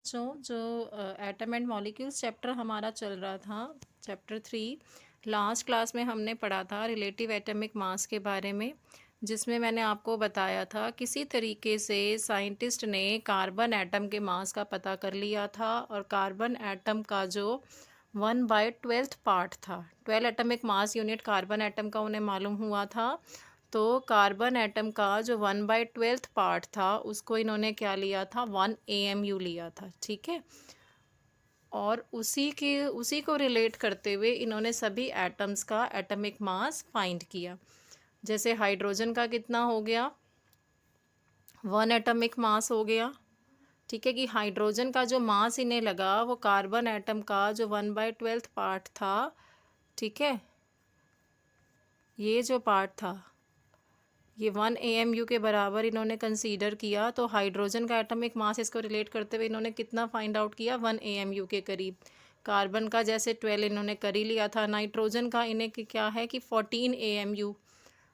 जो atom and molecules chapter हमारा चल रहा था, चैप्टर 3, लास्ट क्लास में हमने पढ़ा था रिलेटिव एटॉमिक मास के बारे में, जिसमें मैंने आपको बताया था किसी तरीके से साइंटिस्ट ने कार्बन एटम के मास का पता कर लिया था और कार्बन एटम का जो 1/12 पार्ट था, 12 atomic mass unit carbon atom का उन्हें मालूम हुआ था। तो कार्बन एटम का जो 1/12 पार्ट था उसको इन्होंने क्या लिया था, 1 AMU लिया था। ठीक है, और उसी को रिलेट करते हुए इन्होंने सभी एटम्स का एटॉमिक मास फाइंड किया। जैसे हाइड्रोजन का कितना हो गया, 1 एटॉमिक मास हो गया। ठीक है, कि हाइड्रोजन का जो मास इन्हें लगा वो कार्बन एटम का जो 1/12 पार्ट था, ठीक है, ये जो पार्ट था ये 1 AMU के बराबर इन्होंने कंसीडर किया। तो हाइड्रोजन का एटॉमिक मास इसको रिलेट करते हुए इन्होंने कितना फाइंड आउट किया, 1 AMU के करीब। कार्बन का जैसे 12 इन्होंने कर ही लिया था, नाइट्रोजन का इन्हें क्या है कि 14 AMU,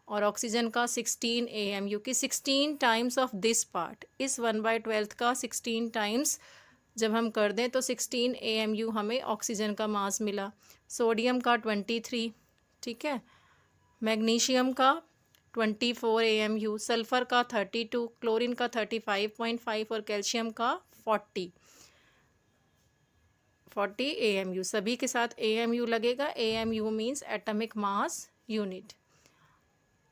और ऑक्सीजन का 16 AMU, की 16 टाइम्स ऑफ दिस पार्ट, इस 1/12 का 16 टाइम्स जब हम कर दें तो 16 AMU हमें ऑक्सीजन का मास मिला। सोडियम का 23, ठीक है, मैग्नीशियम का 24 AMU, सल्फ़र का 32, क्लोरीन का 35.5 और कैल्शियम का 40 AMU। सभी के साथ AMU लगेगा। AMU means atomic mass unit.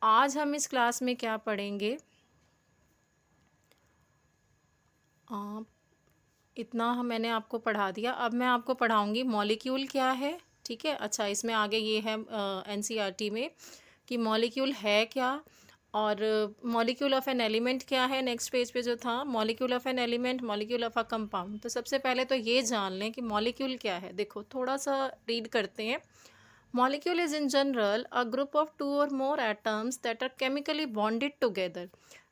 आज हम इस क्लास में क्या पढ़ेंगे, इतना मैंने आपको पढ़ा दिया। अब मैं आपको पढ़ाऊँगी मॉलिक्यूल क्या है। ठीक है, अच्छा, इसमें आगे ये है NCERT में कि मॉलिक्यूल है क्या, और मॉलिक्यूल ऑफ एन एलिमेंट क्या है। नेक्स्ट पेज पे जो था molecule of an element, molecule of a compound. तो सबसे पहले तो ये जान लें कि मॉलिक्यूल क्या है। देखो थोड़ा सा रीड करते हैं। Molecule is in general a group of 2 or more atoms that are chemically bonded together,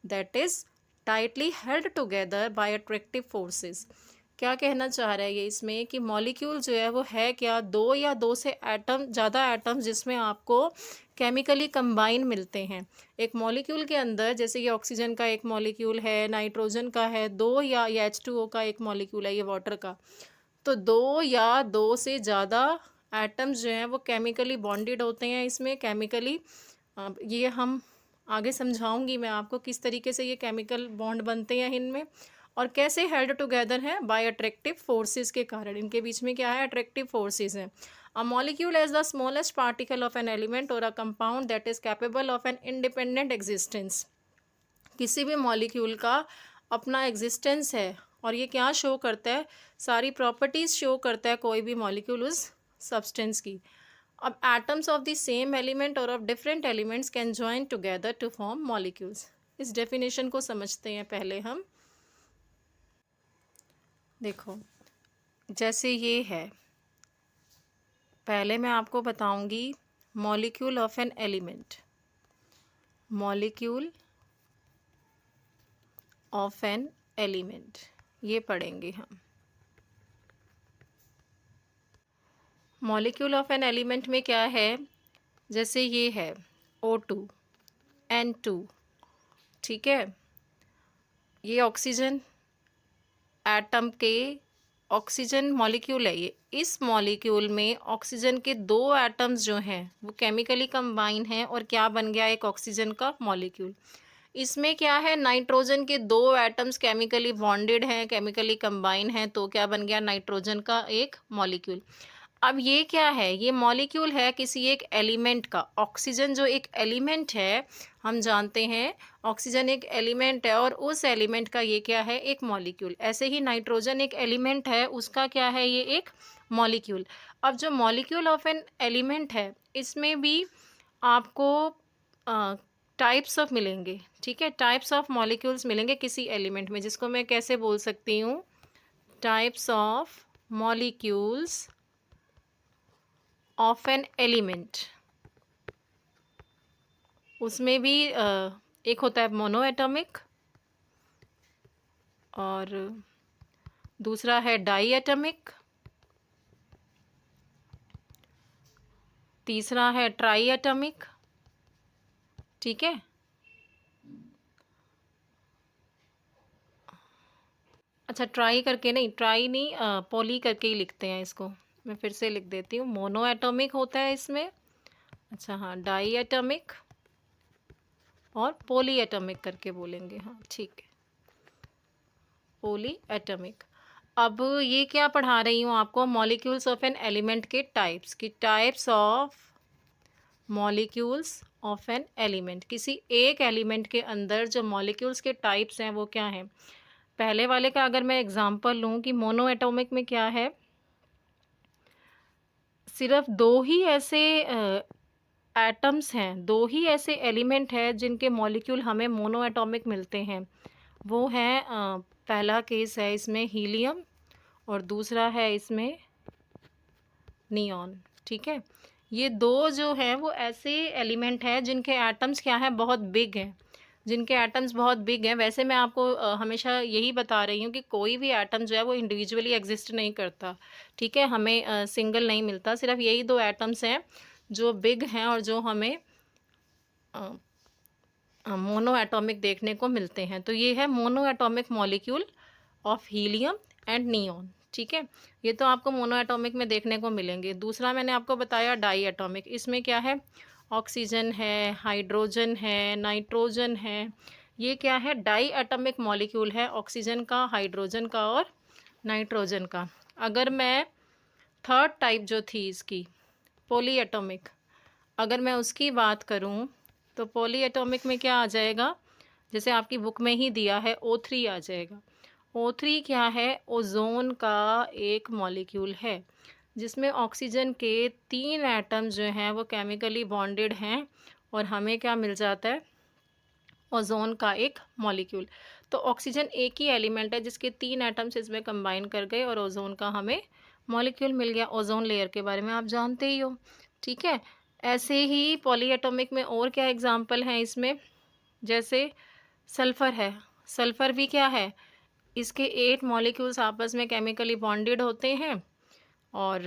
that is tightly held together by attractive forces। क्या कहना चाह रहा है ये इसमें कि मॉलिक्यूल जो है वो है क्या, दो या दो से एटम, ज़्यादा एटम्स जिसमें आपको केमिकली कंबाइन मिलते हैं। एक मॉलिक्यूल के अंदर जैसे ये ऑक्सीजन का एक मॉलिक्यूल है, नाइट्रोजन का है, दो या H2O का एक मॉलिक्यूल है, ये वाटर का। तो दो या दो से ज़्यादा एटम्स जो हैं वो केमिकली बॉन्डेड होते हैं इसमें, केमिकली। ये हम आगे समझाऊंगी मैं आपको किस तरीके से ये केमिकल बॉन्ड बनते हैं इनमें, और कैसे हेल्ड टुगेदर हैं बाय अट्रैक्टिव फोर्सेस के कारण। इनके बीच में क्या है, अट्रैक्टिव फोर्सेस हैं। A molecule is the smallest particle of an element और a compound that is capable of an independent existence. किसी भी मॉलिक्यूल का अपना एग्जिस्टेंस है, और ये क्या शो करता है, सारी प्रॉपर्टीज़ शो करता है कोई भी मॉलिक्यूल उस सब्सटेंस की। अब atoms of the same element और of different elements can join together to form molecules. इस डेफिनेशन को समझते हैं पहले हम। देखो जैसे ये है, पहले मैं आपको बताऊंगी molecule of an element, molecule of an element, ये पढ़ेंगे हम। मॉलिक्यूल ऑफ एन एलिमेंट में क्या है, जैसे ये है O2 N2, ठीक है, ये ऑक्सीजन एटम के, ऑक्सीजन मॉलिक्यूल है ये। इस मॉलिक्यूल में ऑक्सीजन के दो एटम्स जो हैं वो केमिकली कंबाइन हैं और क्या बन गया, एक ऑक्सीजन का मॉलिक्यूल। इसमें क्या है, नाइट्रोजन के दो एटम्स केमिकली बॉन्डेड हैं, केमिकली कंबाइन हैं, तो क्या बन गया, नाइट्रोजन का एक मॉलिक्यूल। अब ये क्या है, ये मॉलिक्यूल है किसी एक एलिमेंट का। ऑक्सीजन जो एक एलिमेंट है, हम जानते हैं ऑक्सीजन एक एलिमेंट है, और उस एलिमेंट का ये क्या है, एक मॉलिक्यूल। ऐसे ही नाइट्रोजन एक एलिमेंट है, उसका क्या है, ये एक मॉलिक्यूल। अब जो मॉलिक्यूल ऑफ एन एलिमेंट है इसमें भी आपको टाइप्स ऑफ मिलेंगे। ठीक है, टाइप्स ऑफ मॉलिक्यूल्स मिलेंगे किसी एलिमेंट में, जिसको मैं कैसे बोल सकती हूँ, types of molecules of an element. उसमें भी एक होता है मोनो एटॉमिक, और दूसरा है डाई एटॉमिक, तीसरा है ट्राई एटॉमिक। ठीक है, अच्छा, ट्राई करके नहीं, ट्राई नहीं, पॉली करके ही लिखते हैं इसको। मैं फिर से लिख देती हूँ, मोनो एटॉमिक होता है इसमें। अच्छा हाँ, डाई एटॉमिक और पॉली एटॉमिक करके बोलेंगे। हाँ ठीक है, पॉली एटॉमिक। अब ये क्या पढ़ा रही हूँ आपको, मॉलिक्यूल्स ऑफ एन एलिमेंट के टाइप्स की, types of molecules of an element. किसी एक एलिमेंट के अंदर जो मॉलिक्यूल्स के टाइप्स हैं वो क्या हैं। पहले वाले का अगर मैं एग्जांपल लूँ कि मोनो एटॉमिक में क्या है, सिर्फ दो ही ऐसे एटम्स हैं, दो ही ऐसे एलिमेंट हैं जिनके मॉलिक्यूल हमें मोनो एटॉमिक मिलते हैं। वो है पहला केस है इसमें हीलियम और दूसरा है इसमें नियॉन। ठीक है, ये दो जो हैं वो ऐसे एलिमेंट हैं जिनके एटम्स क्या हैं, बहुत बिग हैं, जिनके एटम्स बहुत बिग हैं। वैसे मैं आपको हमेशा यही बता रही हूँ कि कोई भी एटम जो है वो इंडिविजुअली एग्जिस्ट नहीं करता। ठीक है, हमें सिंगल नहीं मिलता, सिर्फ यही दो एटम्स हैं जो बिग हैं और जो हमें मोनो एटॉमिक देखने को मिलते हैं। तो ये है mono atomic molecule of helium and neon. ठीक है, ये तो आपको मोनो एटॉमिक में देखने को मिलेंगे। दूसरा मैंने आपको बताया डाई एटॉमिक, इसमें क्या है, ऑक्सीजन है, हाइड्रोजन है, नाइट्रोजन है। ये क्या है, डाई एटॉमिक मॉलिक्यूल है, ऑक्सीजन का, हाइड्रोजन का और नाइट्रोजन का। अगर मैं थर्ड टाइप जो थी इसकी, पॉली एटॉमिक, अगर मैं उसकी बात करूं तो पॉली एटॉमिक में क्या आ जाएगा, जैसे आपकी बुक में ही दिया है O3 आ जाएगा। O3 क्या है, ओजोन का एक मॉलिक्यूल है जिसमें ऑक्सीजन के 3 एटम जो हैं वो केमिकली बॉन्डेड हैं और हमें क्या मिल जाता है, ओजोन का एक मॉलिक्यूल। तो ऑक्सीजन एक ही एलिमेंट है जिसके 3 एटम्स इसमें कंबाइन कर गए और ओजोन का हमें मॉलिक्यूल मिल गया। ओजोन लेयर के बारे में आप जानते ही हो। ठीक है, ऐसे ही पॉली एटॉमिक में और क्या एग्जांपल हैं इसमें, जैसे सल्फ़र है। सल्फ़र भी क्या है, इसके 8 मॉलिक्यूल्स आपस में केमिकली बॉन्डेड होते हैं और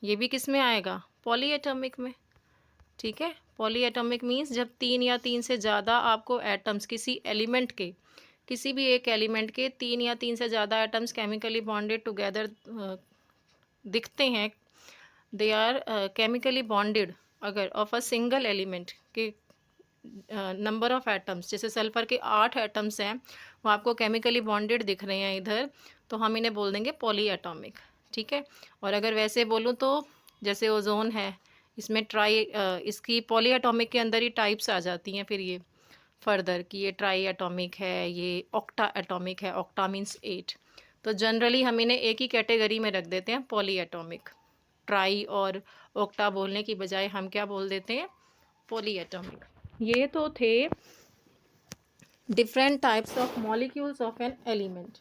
ये भी किस में आएगा, पॉली एटॉमिक में। ठीक है, पॉली एटॉमिक मीन्स जब 3 या 3 से ज़्यादा आपको एटम्स किसी एलिमेंट के, किसी भी एक एलिमेंट के 3 या 3 से ज़्यादा एटम्स केमिकली बॉन्डेड टुगेदर दिखते हैं, दे आर केमिकली बॉन्डेड अगर ऑफ अ सिंगल एलिमेंट के नंबर ऑफ एटम्स, जैसे सल्फ़र के 8 एटम्स हैं वो आपको केमिकली बॉन्डेड दिख रहे हैं इधर, तो हम इन्हें बोल देंगे पॉली एटॉमिक। ठीक है, और अगर वैसे बोलूँ तो जैसे ओजोन है, इसमें इसकी पॉली एटॉमिक के अंदर ही टाइप्स आ जाती हैं फिर ये फर्दर कि ये ट्राई एटॉमिक है, ये ऑक्टा एटॉमिक है, ऑक्टा मीन्स 8। तो जनरली हम इन्हें एक ही कैटेगरी में रख देते हैं, पॉली एटॉमिक। ट्राई और ऑक्टा बोलने की बजाय हम क्या बोल देते हैं, पॉली एटॉमिक। ये तो थे different types of molecules of an element.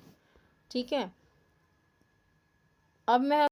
ठीक है, अब मैं